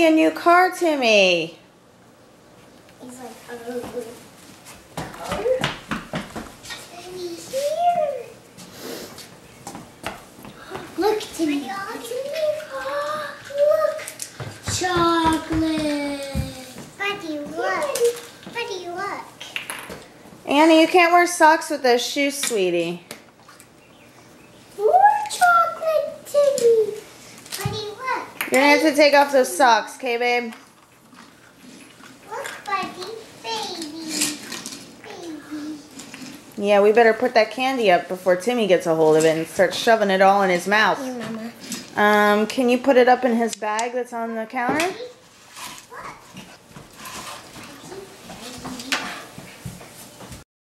me a new car, Timmy. He's like, oh. Timmy's here. Look, Timmy. Look. Chocolate. Buddy, look. Buddy, look. Annie, you can't wear socks with those shoes, sweetie. More chocolate, Timmy. Buddy, look. You're going to have to take off those socks, okay, babe? Look, Buddy. Baby. Baby. Yeah, we better put that candy up before Timmy gets a hold of it and starts shoving it all in his mouth. Here, Mama. Can you put it up in his bag that's on the counter?